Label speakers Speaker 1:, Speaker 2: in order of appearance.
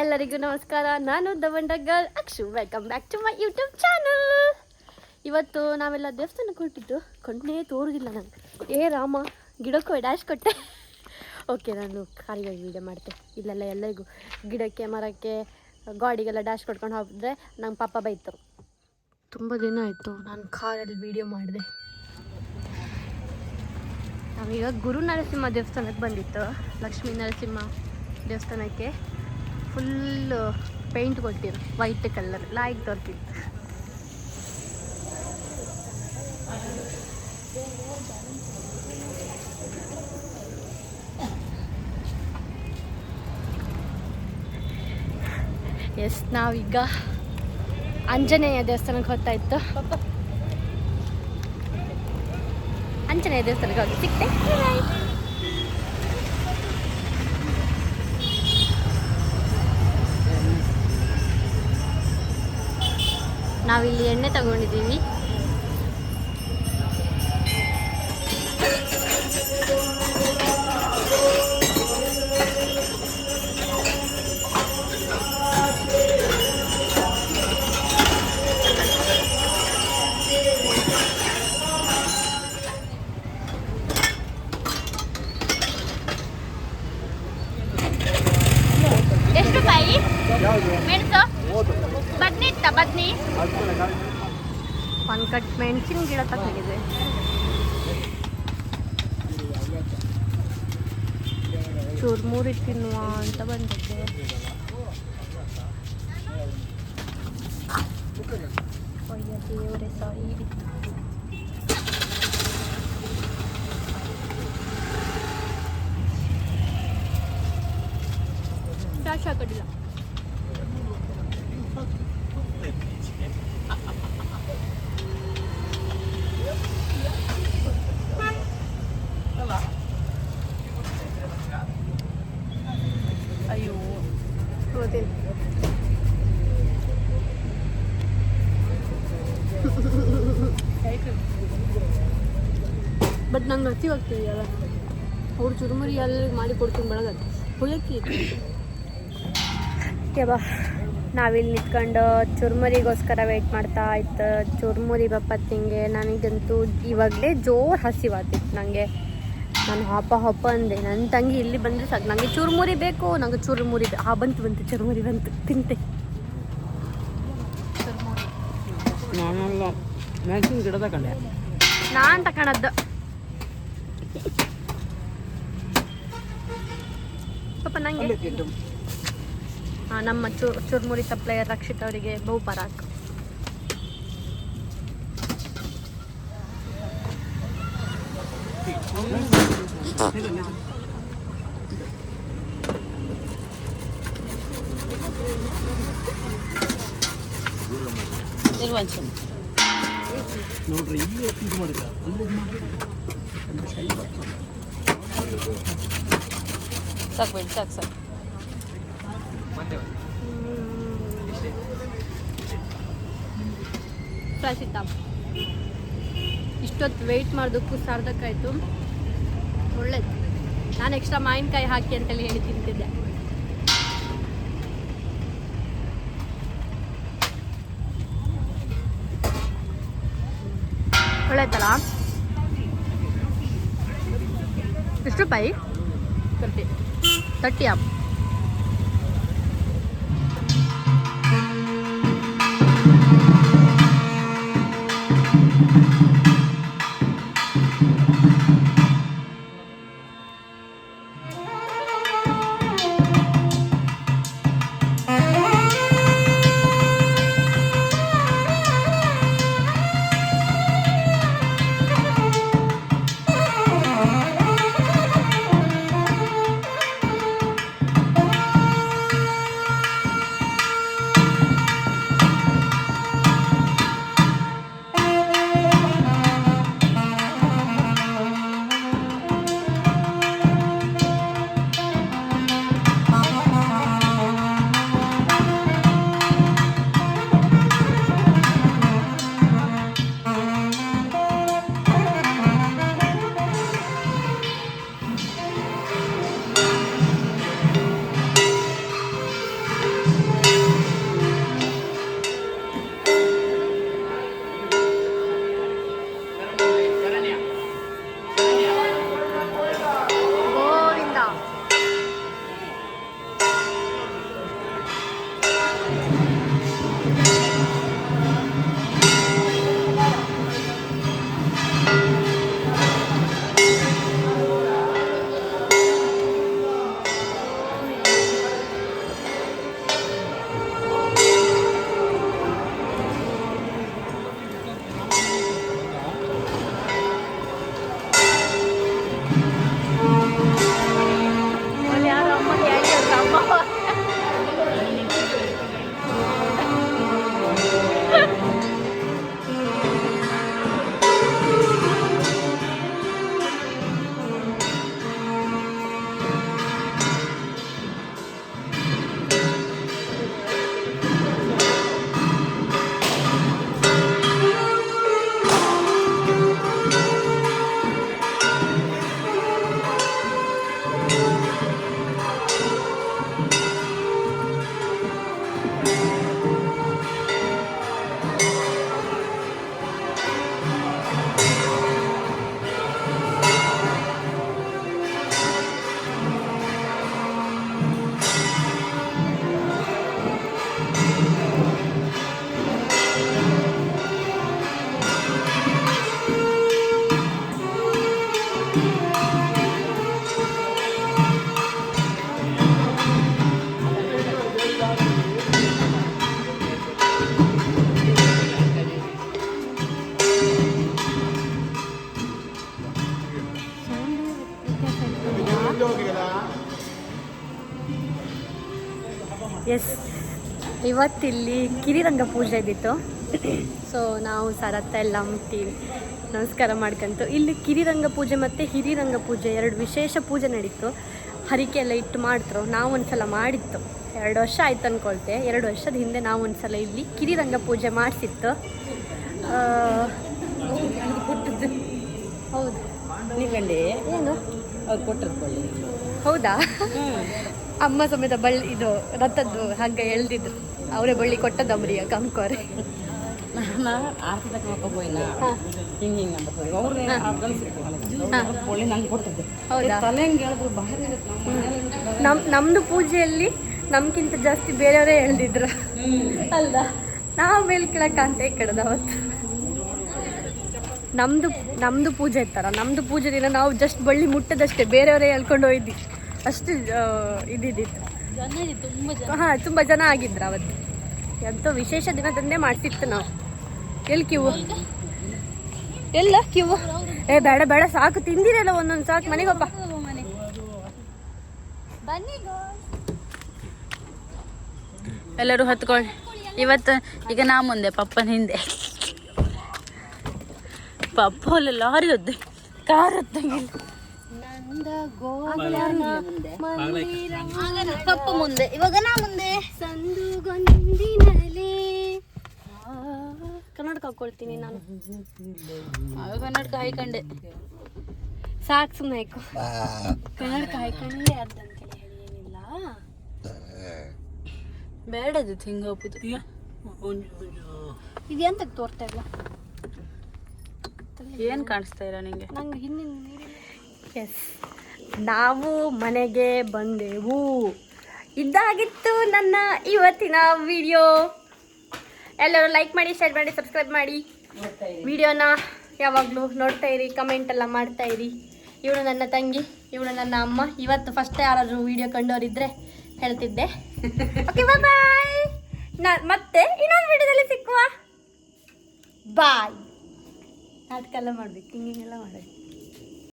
Speaker 1: ಎಲ್ಲರಿಗೂ ನಮಸ್ಕಾರ. ನಾನು ದವಂಡ girl Akshu. Welcome back to my YouTube channel. ಇವತ್ತು ನಾವೆಲ್ಲ ದೇವಸ್ಥಾನಕ್ಕೆ ಹೊರಟಿದ್ದು. ಕಣ್ಣೇ ತೋರುದಿಲ್ಲ ನಾನು. ರಾಮ, ಗಿಡಕ್ಕೂ ಡ್ಯಾಶ್ ಕೊಟ್ಟೆ. ಓಕೆ, ನಾನು ಕಾರಿಗಾಗಿ ವೀಡಿಯೋ ಮಾಡ್ತೆ. ಇಲ್ಲೆಲ್ಲ ಎಲ್ಲರಿಗೂ ಗಿಡಕ್ಕೆ, ಮರಕ್ಕೆ, ಗಾಡಿಗೆಲ್ಲ ಡ್ಯಾಶ್ ಕೊಟ್ಕೊಂಡು ಹೋಗಿದ್ರೆ ನಂಗೆ ಪಾಪ ಬೈತು. ತುಂಬ ದಿನ ಆಯಿತು ನಾನು ಕಾರಲ್ಲಿ ವೀಡಿಯೋ ಮಾಡಿದೆ. ನಾವೀಗ ಗುರು ನರಸಿಂಹ ದೇವಸ್ಥಾನಕ್ಕೆ ಬಂದಿತ್ತು. ಲಕ್ಷ್ಮೀ ನರಸಿಂಹ ದೇವಸ್ಥಾನಕ್ಕೆ ಫುಲ್ ಪೇಂಟ್ ಕೊಟ್ಟಿರು, ವೈಟ್ ಕಲರ್ ಲೈಕ್ ತೋರ್ತಿತ್ತು. ಎಸ್, ನಾವೀಗ ಆಂಜನೇಯ ದೇವಸ್ಥಾನಕ್ಕೆ ಹೋಗ್ತಾ ಇತ್ತು. ಆಂಜನೇಯ ದೇವಸ್ಥಾನಕ್ಕೆ ಹೋಗಿ ಸಿಕ್ತೆ. ನಾವಿಲ್ಲಿ ಎಣ್ಣೆ ತಗೊಂಡಿದ್ದೀವಿ. ಎಷ್ಟು ರೂಪಾಯಿ ಮೆಣಸು? ಬದ್ನಿ ಇತ್ತ? ಬದ್ನಿ ಒಂದು ಕಟ್ ಮೆಣಸಿನ ಗಿಡ ತಗೊಂಡಿದೆ. ಚುರ್ಮುರಿ ತಿನ್ನುವ ಅಂತ ಬಂದಿದ್ದೆ. ಅಯ್ಯ ದೇವರೇ, ಸಾರಿ. ಡ್ಯಾಶ್ ಹಾಕೋದಿಲ್ಲ. ಅಯ್ಯೋ, ಬಟ್ ನಂಗೆ ಹಸಿವಾಗ್ತಿದೆಯಲ್ಲ, ಅವ್ರು ಚುರುಮುರಿ ಎಲ್ಲ ಮಾಡಿ ಕೊಡ್ತೀನಿ ಬೆಳಗ್ಗೆ ಹುಳಕ್ಕಿ. ಓಕೆ ಬಾ, ನಾವಿಲ್ಲಿ ನಿಂತ್ಕೊಂಡು ಚುರುಮುರಿಗೋಸ್ಕರ ವೆಯ್ಟ್ ಮಾಡ್ತಾ ಇತ್ತು. ಚುರುಮುರಿ ಬಪ್ಪತ್ತಿಂಗೆ ನನಗಂತೂ ಇವಾಗಲೇ ಜೋರು ಹಸಿವಾಗ್ತಿತ್ತು ನನಗೆ. ನಾನು ಹಪ್ಪ ಅಂದೆ. ನನ್ನ ತಂಗಿ ಇಲ್ಲಿ ಬಂದರೆ ಸಾಕು, ನನಗೆ ಚುರುಮುರಿ ಬೇಕು, ನನಗೆ ಚುರುಮುರಿ ಬಂತು ಚುರುಮುರಿ ಬಂತು, ತಿಂತೆ.
Speaker 2: ಗಿಡ ತಗೊಂಡೆ,
Speaker 1: ನಾನು ತಗೊಂಡದ್ದು. ಪಾಪ ನನಗೆ ನಮ್ಮ ಚುರುಮುರಿ ಸಪ್ಲೈಯರ್ ರಕ್ಷಿತ್ ಅವರಿಗೆ ಬಹುಪರಾಕ್.
Speaker 2: ನೋಡ್ರಿ, ಇಲ್ಲಿ ಇದು ಮಾಡಿದ
Speaker 1: ಸಾಕು ಸಾಕು. ಪ್ರಸಿದ್ಧ ಇಷ್ಟೊತ್ತು ವೆಯ್ಟ್ ಮಾಡೋದಕ್ಕೂ ಸಾರ್ಥಕಾಯಿತು. ಒಳ್ಳೇದು. ನಾನು ಎಕ್ಸ್ಟ್ರಾ ಮಾವಿನಕಾಯಿ ಹಾಕಿ ಅಂತೇಳಿ ಹೇಳಿ ತಿಂತಿದ್ದೆ. ಒಳ್ಳೆತಲ್ಲ. ಎಷ್ಟು ರೂಪಾಯಿ? 30 ಆಪ್. ಎಸ್, ಇವತ್ತಿಲ್ಲಿ ಕಿರಿರಂಗ ಪೂಜೆ ಇದ್ದಿತ್ತು. ಸೊ ನಾವು ಸರತ್ತ ಎಲ್ಲ ಮುಟ್ಟಿ ನಮಸ್ಕಾರ ಮಾಡ್ಕೊಂತು. ಇಲ್ಲಿ ಕಿರಿರಂಗ ಪೂಜೆ ಮತ್ತು ಹಿರಿರಂಗ ಪೂಜೆ ಎರಡು ವಿಶೇಷ ಪೂಜೆ ನಡೀತು. ಹರಿಕೆ ಎಲ್ಲ ಇಟ್ಟು ಮಾಡ್ತರು. ನಾವು ಒಂದ್ಸಲ ಮಾಡಿತ್ತು, 2 ವರ್ಷ ಆಯ್ತು ಅಂದ್ಕೊಳ್ತೆ. 2 ವರ್ಷದ ಹಿಂದೆ ನಾವು ಒಂದ್ಸಲ ಇಲ್ಲಿ ಕಿರಿರಂಗ ಪೂಜೆ ಮಾಡಿಸಿತ್ತು. ಹೌದು, ಏನು ಹೌದಾ? ಅಮ್ಮ ಸಮೇತ ಬಳ್ಳಿ ಇದು ರಥದ್ದು ಹಗ್ಗ ಎಳ್ದಿದ್ರು, ಅವರೇ ಬಳ್ಳಿ ಕೊಟ್ಟದ್ದು ಅಮ್ರಿಯ ಕಂಕೋರೆ. ನಮ್ದು ಪೂಜೆಯಲ್ಲಿ ನಮ್ಗಿಂತ ಜಾಸ್ತಿ ಬೇರೆಯವರೇ ಎಳ್ದಿದ್ರು ಅಲ್ಲ, ನಾವು ಮೇಲ್ ಕೆಳಕ್ಕಂತ ಕೆಡದ ಅವತ್ತು. ನಮ್ದು ಪೂಜೆ ಇರ್ತಾರ, ನಮ್ದು ಪೂಜೆ ದಿನ ನಾವು ಜಸ್ಟ್ ಬಳ್ಳಿ ಮುಟ್ಟದಷ್ಟೇ, ಬೇರೆಯವರೇ ಹೇಳ್ಕೊಂಡು ಹೋಯ್ದಿ ಅಷ್ಟು ಇದ್ದಿತ್ತು. ಹಾಂ, ತುಂಬ ಜನ ಆಗಿದ್ರು ಅವತ್ತು. ಎಂತ ವಿಶೇಷ ದಿನದಂದೇ ಮಾಡ್ತಿತ್ತು ನಾವು. ಎಲ್ಲಿ ಕಿವು ಎಲ್ಲ ಕಿವು? ಬೇಡ ಬೇಡ, ಸಾಕು, ತಿಂದಿರಲ್ಲ ಒಂದೊಂದು, ಸಾಕು, ಮನೆಗೊಪ್ಪ.
Speaker 3: ಎಲ್ಲರೂ ಹತ್ಕೊಳ್ಳಿ. ಇವತ್ತು ಈಗ ನಾ ಮುಂದೆ, ಪಪ್ಪನ ಹಿಂದೆ. ಪಪ್ಪ ಅಲ್ಲಿ ಲಾರಿ ಹೊದ್ದೆ, ಕಾರ್ ಹೊತ್ತಂಗಿಲ್ಲ. ಪಪ್ಪ ಮುಂದೆ, ಇವಾಗ ನಾ ಮುಂದೆ.
Speaker 1: ಸಂದುಗೊಂದಿನಲೇ ಕನ್ನಡಕ ಹಾಕೊಳ್ತೀನಿ ನಾನು.
Speaker 3: ಕನ್ನಡಕ ಹಾಯ್ಕೊಂಡೆ,
Speaker 1: ಸಾಕು, ಸುಮ್ಮನೆ ಹಾಕೋ. ಕನ್ನಡಕ ಹಾಯ್ಕೊಂಡೆ ಅರ್ಧಂತೇಳಿ ಹೇಳಿ ಏನಿಲ್ಲ.
Speaker 3: ಬೇಡದು ಹಿಂಗೆ ಹೋಗುದು.
Speaker 1: ಇದು ಎಂತಕ್ಕೆ ತೋರ್ತಾ ಇಲ್ಲ?
Speaker 3: ಏನು ಕಾಣಿಸ್ತಾ ಇಲ್ಲ ನಿಂಗೆ?
Speaker 1: ನಂಗೆ ಹಿಂದಿನ. ಎಸ್, ನಾವು ಮನೆಗೆ ಬಂದೆವು. ಇದಾಗಿತ್ತು ನನ್ನ ಇವತ್ತಿನ ವಿಡಿಯೋ. ಎಲ್ಲರೂ ಲೈಕ್ ಮಾಡಿ, ಶೇರ್ ಮಾಡಿ, ಸಬ್ಸ್ಕ್ರೈಬ್ ಮಾಡಿ. ವಿಡಿಯೋನ ಯಾವಾಗಲೂ ನೋಡ್ತಾ ಇರಿ, ಕಮೆಂಟ್ ಎಲ್ಲ ಮಾಡ್ತಾ ಇರಿ. ಇವಳು ನನ್ನ ತಂಗಿ, ಇವಳು ನನ್ನ ಅಮ್ಮ. ಇವತ್ತು ಫಸ್ಟ್ ಯಾರಾದರೂ ವಿಡಿಯೋ ಕಂಡವರಿದ್ದರೆ ಹೇಳ್ತಿದ್ದೆ. ಓಕೆ, ಬಾಯ್. ಮತ್ತೆ ಇನ್ನೊಂದು ವಿಡಿಯೋದಲ್ಲಿ ಸಿಕ್ಕುವ. ಬಾಯ್. ನಾಟಕ ಎಲ್ಲ ಮಾಡ್ಬೇಕು, ಹಿಂಗೆಲ್ಲ ಮಾಡೋದು.